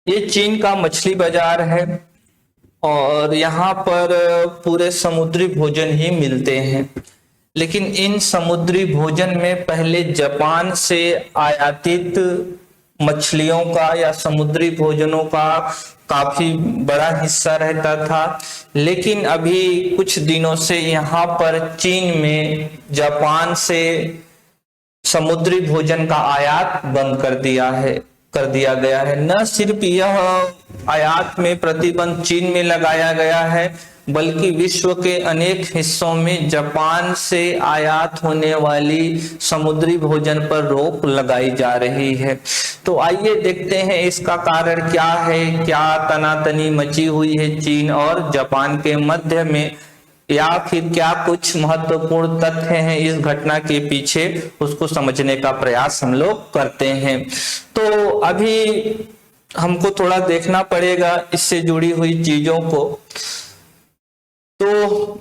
ये चीन का मछली बाजार है और यहाँ पर पूरे समुद्री भोजन ही मिलते हैं। लेकिन इन समुद्री भोजन में पहले जापान से आयातित मछलियों का या समुद्री भोजनों का काफी बड़ा हिस्सा रहता था। लेकिन अभी कुछ दिनों से यहाँ पर चीन में जापान से समुद्री भोजन का आयात बंद कर दिया गया है। न सिर्फ यह आयात में प्रतिबंध चीन में लगाया गया है, बल्कि विश्व के अनेक हिस्सों में जापान से आयात होने वाली समुद्री भोजन पर रोक लगाई जा रही है। तो आइए देखते हैं इसका कारण क्या है, क्या तनातनी मची हुई है चीन और जापान के मध्य में, या फिर क्या कुछ महत्वपूर्ण तथ्य हैं इस घटना के पीछे, उसको समझने का प्रयास हम लोग करते हैं। तो अभी हमको थोड़ा देखना पड़ेगा इससे जुड़ी हुई चीजों को। तो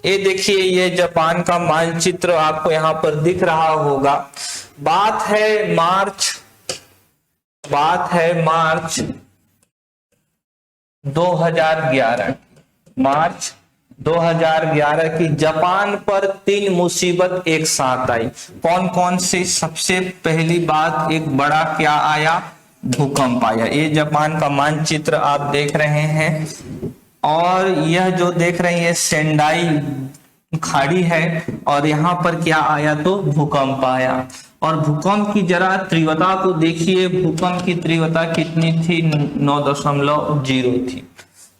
ये देखिए, ये जापान का मानचित्र आपको यहाँ पर दिख रहा होगा। बात है मार्च 2011, मार्च 2011 की जापान पर 3 मुसीबत एक साथ आई। कौन कौन सी? सबसे पहली बात, एक बड़ा क्या आया? भूकंप आया। ये जापान का मानचित्र आप देख रहे हैं और यह जो देख रहे हैं सेंडाई खाड़ी है और यहाँ पर क्या आया? तो भूकंप आया। और भूकंप की जरा तीव्रता को देखिए, भूकंप की तीव्रता कितनी थी? 9.0 थी,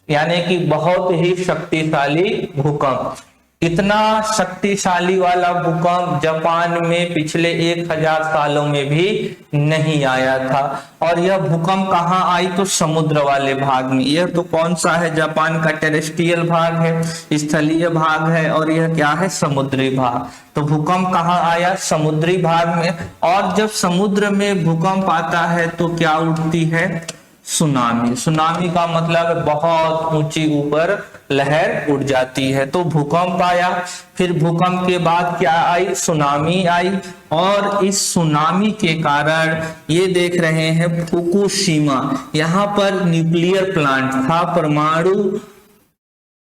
यानी कि बहुत ही शक्तिशाली भूकंप। इतना शक्तिशाली वाला भूकंप जापान में पिछले 1000 सालों में भी नहीं आया था। और यह भूकंप कहाँ आई? तो समुद्र वाले भाग में। यह तो कौन सा है? जापान का टेरेस्ट्रियल भाग है, स्थलीय भाग है, और यह क्या है? समुद्री भाग। तो भूकंप कहाँ आया? समुद्री भाग में। और जब समुद्र में भूकंप आता है तो क्या उठती है? सुनामी। सुनामी का मतलब बहुत ऊंची ऊपर लहर उठ जाती है। तो भूकंप आया, फिर भूकंप के बाद क्या आई? सुनामी आई। और इस सुनामी के कारण ये देख रहे हैं फुकुशिमा, यहाँ पर न्यूक्लियर प्लांट था, परमाणु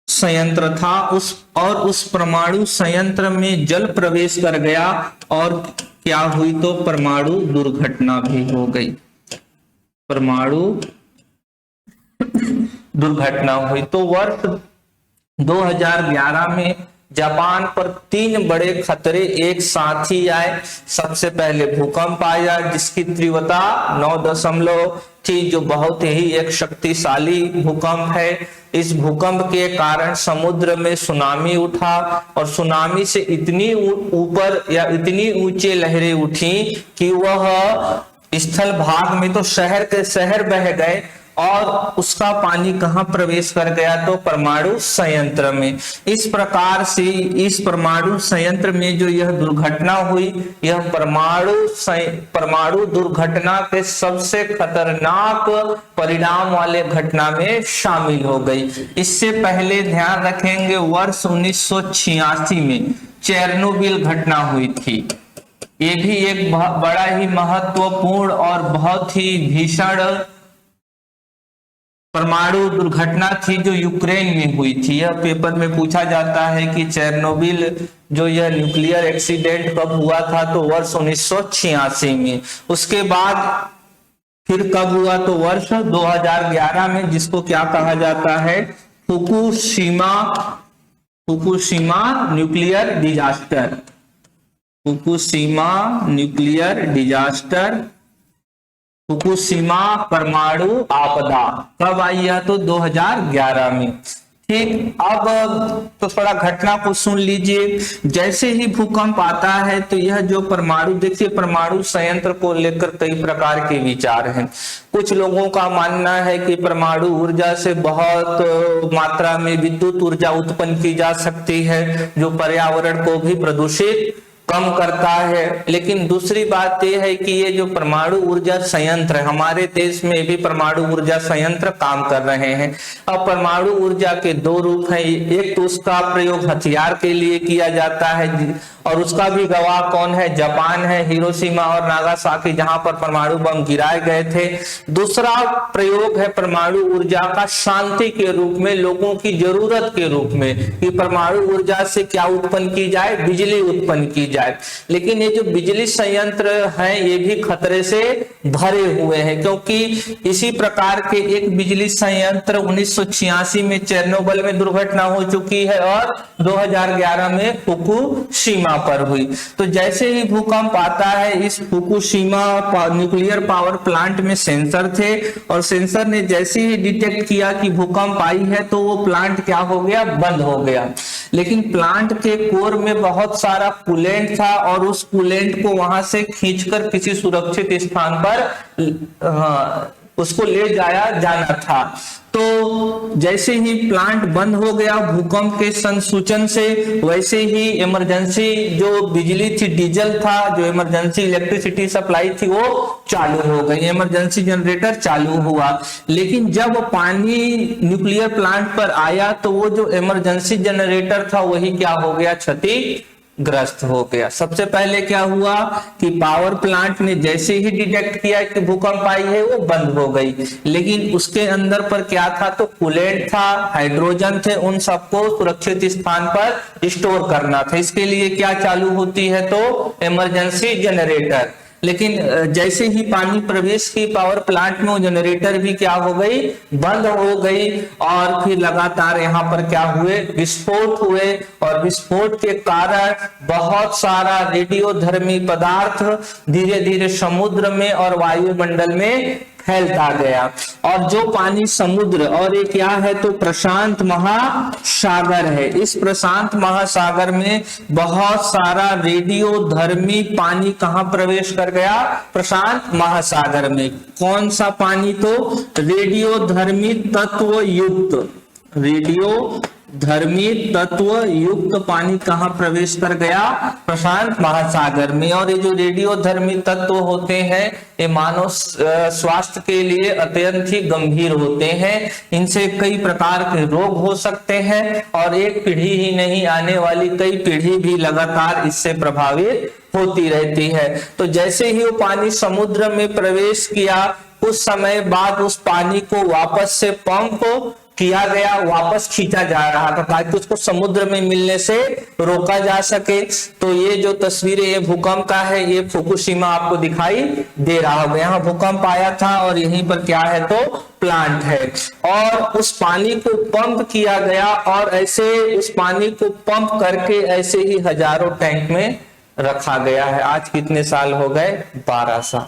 संयंत्र था, उस परमाणु संयंत्र में जल प्रवेश कर गया और क्या हुई? तो परमाणु दुर्घटना भी हो गई। परमाणु दुर्घटना हुई। तो वर्ष 2011 में जापान पर 3 बड़े खतरे एक साथ ही आए। सबसे पहले भूकंप आया जिसकी तीव्रता 9 थी, जो बहुत ही एक शक्तिशाली भूकंप है। इस भूकंप के कारण समुद्र में सुनामी उठा और सुनामी से इतनी ऊपर या इतनी ऊंचे लहरें उठी कि वह स्थल भाग में तो शहर के शहर बह गए और उसका पानी कहां प्रवेश कर गया? तो परमाणु संयंत्र में। इस प्रकार से इस परमाणु संयंत्र में जो यह दुर्घटना हुई, यह परमाणु दुर्घटना के सबसे खतरनाक परिणाम वाले घटना में शामिल हो गई। इससे पहले ध्यान रखेंगे, वर्ष 1986 में चेरनोबिल घटना हुई थी। ये भी एक बड़ा ही महत्वपूर्ण और बहुत ही भीषण परमाणु दुर्घटना थी जो यूक्रेन में हुई थी। यह पेपर में पूछा जाता है कि चेरनोबिल जो यह न्यूक्लियर एक्सीडेंट कब हुआ था? तो वर्ष 1986 में। उसके बाद फिर कब हुआ? तो वर्ष 2011 में, जिसको क्या कहा जाता है? Fukushima nuclear disaster. Fukushima nuclear disaster, Fukushima परमाणु आपदा कब आई है? तो 2011 में। ठीक, अब तो थोड़ा घटना को सुन लीजिए। जैसे ही भूकंप आता है तो यह जो परमाणु, देखिए परमाणु संयंत्र को लेकर कई प्रकार के विचार हैं। कुछ लोगों का मानना है कि परमाणु ऊर्जा से बहुत मात्रा में विद्युत ऊर्जा उत्पन्न की जा सकती है, जो पर्यावरण को भी प्रदूषित कम करता है। लेकिन दूसरी बात यह है कि ये जो परमाणु ऊर्जा संयंत्र है, हमारे देश में भी परमाणु ऊर्जा संयंत्र काम कर रहे हैं। अब परमाणु ऊर्जा के दो रूप हैं, एक तो उसका प्रयोग हथियार के लिए किया जाता है और उसका भी गवाह कौन है, जापान है, हिरोशिमा और नागासाकी जहां पर परमाणु बम गिराए गए थे। दूसरा प्रयोग है परमाणु ऊर्जा का शांति के रूप में, लोगों की जरूरत के रूप में, कि परमाणु ऊर्जा से क्या उत्पन्न की जाए, बिजली उत्पन्न की जाए। लेकिन ये जो बिजली संयंत्र हैं ये भी खतरे से भरे हुए हैं, क्योंकि इसी प्रकार के एक बिजली संयंत्र 1986 में चेरनोबिल में दुर्घटना हो चुकी है और 2011 में फुकुशिमा पर हुई। तो जैसे ही भूकंप आता है, इस फुकुशिमा न्यूक्लियर पावर प्लांट में सेंसर थे और सेंसर ने जैसे ही डिटेक्ट किया कि भूकंप आई है तो वो प्लांट क्या हो गया, बंद हो गया। लेकिन प्लांट के कोर में बहुत सारा कूलेंट था और उस कूलेंट को वहां से खींचकर किसी सुरक्षित स्थान पर उसको ले जाया जाना था। तो जैसे ही प्लांट बंद हो गया भूकंप के संसूचन से, वैसे ही इमरजेंसी जो बिजली थी, डीजल था, जो इमरजेंसी इलेक्ट्रिसिटी सप्लाई थी वो चालू हो गई, इमरजेंसी जनरेटर चालू हुआ। लेकिन जब पानी न्यूक्लियर प्लांट पर आया तो वो जो इमरजेंसी जनरेटर था वही क्या हो गया, क्षतिग्रस्त हो गया। सबसे पहले क्या हुआ कि पावर प्लांट ने जैसे ही डिटेक्ट किया कि भूकंप आई है वो बंद हो गई, लेकिन उसके अंदर पर क्या था, तो कूलेंट था, हाइड्रोजन थे, उन सबको सुरक्षित स्थान पर स्टोर करना था। इसके लिए क्या चालू होती है, तो इमरजेंसी जनरेटर। लेकिन जैसे ही पानी प्रवेश की पावर प्लांट में, वो जनरेटर भी क्या हो गई, बंद हो गई। और फिर लगातार यहाँ पर क्या हुए, विस्फोट हुए और विस्फोट के कारण बहुत सारा रेडियोधर्मी पदार्थ धीरे धीरे समुद्र में और वायुमंडल में फैलता गया। और जो पानी समुद्र, और ये क्या है, तो प्रशांत महासागर है। इस प्रशांत महासागर में बहुत सारा रेडियोधर्मी पानी कहां प्रवेश कर गया, प्रशांत महासागर में। कौन सा पानी, तो रेडियोधर्मी तत्व युक्त, रेडियोधर्मी तत्व युक्त पानी कहां प्रवेश कर गया, प्रशांत महासागर में। और ये जो रेडियोधर्मी तत्व होते हैं ये मानव स्वास्थ्य के लिए अत्यंत ही गंभीर होते हैं। इनसे कई प्रकार के रोग हो सकते हैं और एक पीढ़ी ही नहीं, आने वाली कई पीढ़ी भी लगातार इससे प्रभावित होती रहती है। तो जैसे ही वो पानी समुद्र में प्रवेश किया, कुछ समय बाद उस पानी को वापस से पंप किया गया, वापस खींचा जा रहा था ताकि उसको समुद्र में मिलने से रोका जा सके। तो ये जो तस्वीरें ये भूकंप का है, ये फुकुशिमा आपको दिखाई दे रहा होगा। यहाँ भूकंप आया था और यहीं पर क्या है, तो प्लांट है और उस पानी को पंप किया गया और ऐसे उस पानी को पंप करके ऐसे ही हजारों टैंक में रखा गया है। आज कितने साल हो गए, 12 साल।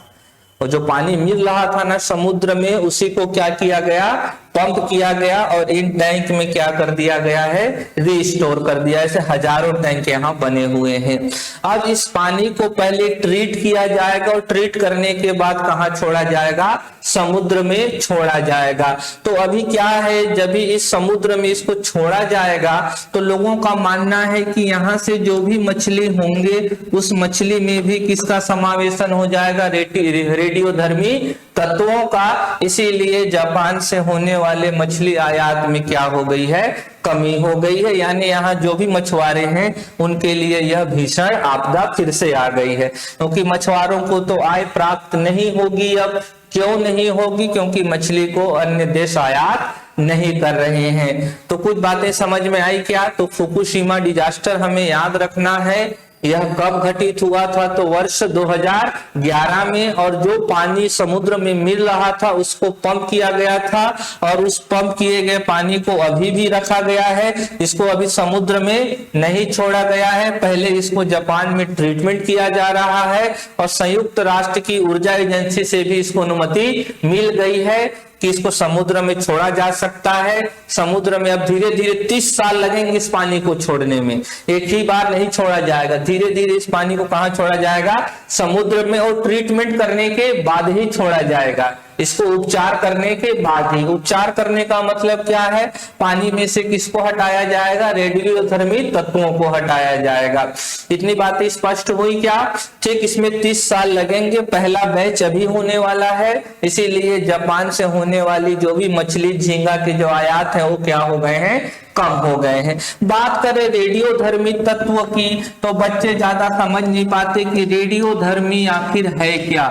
और जो पानी मिल रहा था ना समुद्र में, उसी को क्या किया गया, पंप किया गया और इन टैंक में क्या कर दिया गया है, रीस्टोर कर दिया। ऐसे हजारों टैंक यहाँ बने हुए हैं। अब इस पानी को पहले ट्रीट किया जाएगा और ट्रीट करने के बाद कहाँ छोड़ा जाएगा, समुद्र में छोड़ा जाएगा। तो अभी क्या है, जब भी इस समुद्र में इसको छोड़ा जाएगा तो लोगों का मानना है कि यहाँ से जो भी मछली होंगे उस मछली में भी किसका समावेशन हो जाएगा, रेडियोधर्मी तत्वों का। इसीलिए जापान से होने वाले मछली आयात में क्या हो गई है, कमी हो गई है। यानी यहाँ जो भी मछुआरे हैं उनके लिए यह भीषण आपदा फिर से आ गई है, क्योंकि मछुआरों को तो आय प्राप्त नहीं होगी। अब क्यों नहीं होगी, क्योंकि मछली को अन्य देश आयात नहीं कर रहे हैं। तो कुछ बातें समझ में आई क्या, तो फुकुशिमा डिजास्टर हमें याद रखना है। यह कब घटित हुआ था, तो वर्ष 2011 में। और जो पानी समुद्र में मिल रहा था उसको पंप किया गया था और उस पंप किए गए पानी को अभी भी रखा गया है। इसको अभी समुद्र में नहीं छोड़ा गया है, पहले इसको जापान में ट्रीटमेंट किया जा रहा है और संयुक्त राष्ट्र की ऊर्जा एजेंसी से भी इसको अनुमति मिल गई है कि इसको समुद्र में छोड़ा जा सकता है। समुद्र में अब धीरे धीरे 30 साल लगेंगे इस पानी को छोड़ने में, एक ही बार नहीं छोड़ा जाएगा। धीरे धीरे इस पानी को कहां छोड़ा जाएगा, समुद्र में, और ट्रीटमेंट करने के बाद ही छोड़ा जाएगा। इसको उपचार करने के बाद ही। उपचार करने का मतलब क्या है, पानी में से किसको हटाया जाएगा, रेडियोधर्मी तत्वों को हटाया जाएगा। इतनी बातें स्पष्ट हुई क्या? ठीक, इसमें 30 साल लगेंगे, पहला बैच अभी होने वाला है, इसीलिए जापान से होने वाली जो भी मछली झींगा के जो आयात है वो क्या हो गए हैं, कम हो गए हैं। बात करें रेडियोधर्मी तत्व की, तो बच्चे ज्यादा समझ नहीं पाते कि रेडियोधर्मी आखिर है क्या,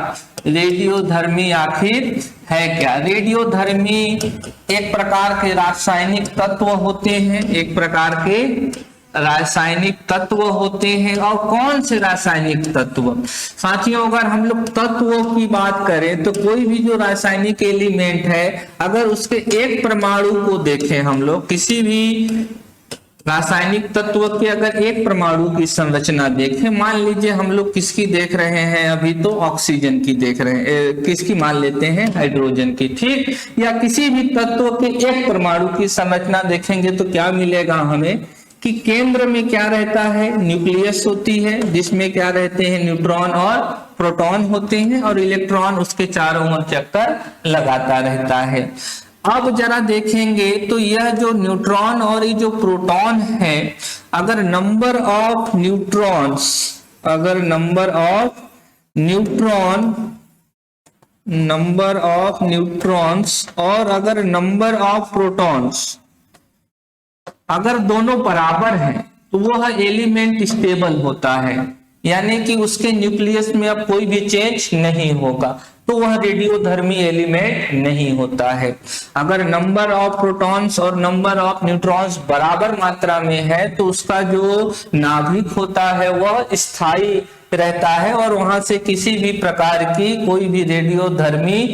रेडियोधर्मी आखिर है क्या। रेडियोधर्मी एक प्रकार के रासायनिक तत्व होते हैं, एक प्रकार के रासायनिक तत्व होते हैं। और कौन से रासायनिक तत्व साथियों, अगर हम लोग तत्वों की बात करें तो कोई भी जो रासायनिक एलिमेंट है, अगर उसके एक परमाणु को देखें हम लोग, किसी भी रासायनिक तत्व के अगर एक परमाणु की संरचना देखें, मान लीजिए हम लोग किसकी देख रहे हैं, अभी तो ऑक्सीजन की देख रहे हैं, किसकी मान लेते हैं, हाइड्रोजन की, ठीक। या किसी भी तत्व के एक परमाणु की संरचना देखेंगे तो क्या मिलेगा हमें कि केंद्र में क्या रहता है, न्यूक्लियस होती है, जिसमें क्या रहते हैं, न्यूट्रॉन और प्रोटॉन होते हैं, और इलेक्ट्रॉन उसके चारों ओर चक्कर लगाता रहता है। अब जरा देखेंगे तो यह जो न्यूट्रॉन और ये जो प्रोटॉन है, अगर नंबर ऑफ न्यूट्रॉन्स, अगर नंबर ऑफ न्यूट्रॉन्स और अगर नंबर ऑफ प्रोटॉन्स अगर दोनों बराबर हैं तो वह एलिमेंट स्टेबल होता है, यानी कि उसके न्यूक्लियस में अब कोई भी चेंज नहीं होगा, तो वह रेडियोधर्मी एलिमेंट नहीं होता है। अगर नंबर ऑफ प्रोटॉन्स और नंबर ऑफ न्यूट्रॉन्स बराबर मात्रा में है तो उसका जो नाभिक होता है वह स्थायी रहता है और वहां से किसी भी प्रकार की कोई भी रेडियोधर्मी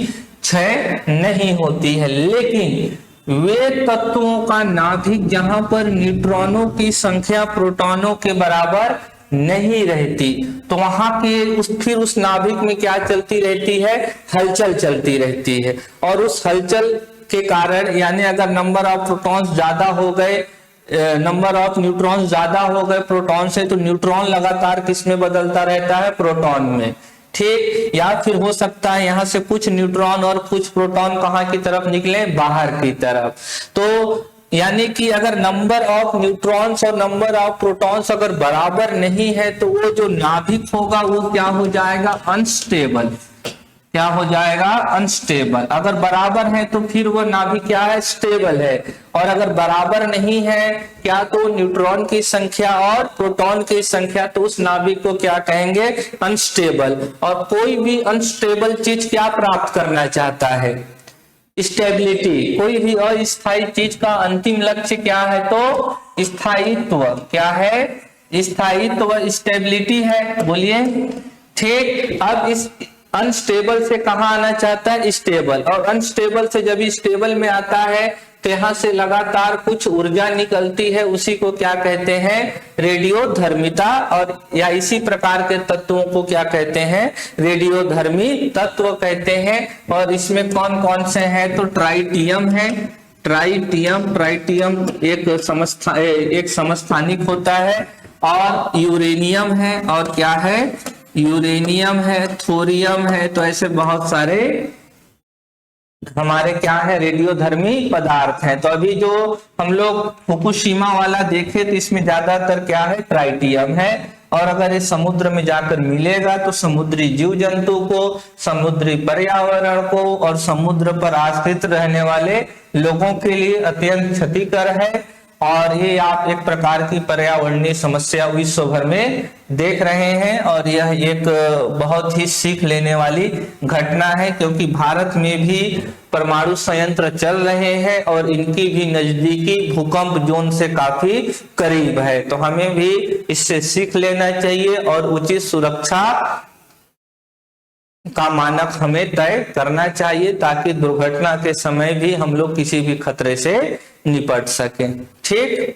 क्षय नहीं होती है। लेकिन वे तत्वों का नाभिक जहां पर न्यूट्रॉनों की संख्या प्रोटॉनों के बराबर नहीं रहती, तो वहां के फिर उस नाभिक में क्या चलती रहती है, हलचल चलती रहती है। और उस हलचल के कारण, यानी अगर नंबर ऑफ प्रोटॉन्स ज्यादा हो गए, नंबर ऑफ न्यूट्रॉन्स ज्यादा हो गए प्रोटॉन से, तो न्यूट्रॉन लगातार किसमें बदलता रहता है, प्रोटॉन में, ठीक। या फिर हो सकता है यहां से कुछ न्यूट्रॉन और कुछ प्रोटॉन कहां की तरफ निकले, बाहर की तरफ। तो यानी कि अगर नंबर ऑफ न्यूट्रॉन्स और नंबर ऑफ प्रोटॉन्स अगर बराबर नहीं है तो वो जो नाभिक होगा वो क्या हो जाएगा, अनस्टेबल। क्या हो जाएगा, अनस्टेबल। अगर बराबर है तो फिर वो नाभिक क्या है, स्टेबल है। और अगर बराबर नहीं है क्या, तो न्यूट्रॉन की संख्या और प्रोटॉन की संख्या, तो उस नाभिक को क्या कहेंगे, अनस्टेबल। और कोई भी अनस्टेबल चीज क्या प्राप्त करना चाहता है, स्टेबिलिटी। कोई भी अस्थायी चीज का अंतिम लक्ष्य क्या है, तो स्थायित्व। क्या है, स्थायित्व, स्टेबिलिटी है, बोलिए, ठीक। अब इस अनस्टेबल से कहां आना चाहता है, स्टेबल। और अनस्टेबल से जब स्टेबल में आता है तो यहां से लगातार कुछ ऊर्जा निकलती है, उसी को क्या कहते हैं, रेडियोधर्मिता। और या इसी प्रकार के तत्वों को क्या कहते हैं, रेडियोधर्मी तत्व कहते हैं। और इसमें कौन कौन से हैं, तो ट्राइटियम है, ट्राइटियम एक समस्थानिक होता है, और यूरेनियम है, और क्या है, यूरेनियम है, थोरियम है। तो ऐसे बहुत सारे हमारे क्या है, रेडियोधर्मी पदार्थ हैं। तो अभी जो हम लोग फुकुशिमा वाला देखे तो इसमें ज्यादातर क्या है, ट्राइटियम है। और अगर ये समुद्र में जाकर मिलेगा तो समुद्री जीव जंतु को, समुद्री पर्यावरण को और समुद्र पर आश्रित रहने वाले लोगों के लिए अत्यंत क्षतिकर है। और ये आप एक प्रकार की पर्यावरणीय समस्या विश्व भर में देख रहे हैं। और यह एक बहुत ही सीख लेने वाली घटना है, क्योंकि भारत में भी परमाणु संयंत्र चल रहे हैं और इनकी भी नजदीकी भूकंप जोन से काफी करीब है। तो हमें भी इससे सीख लेना चाहिए और उचित सुरक्षा का मानक हमें तय करना चाहिए, ताकि दुर्घटना के समय भी हम लोग किसी भी खतरे से निपट सकें, ठीक।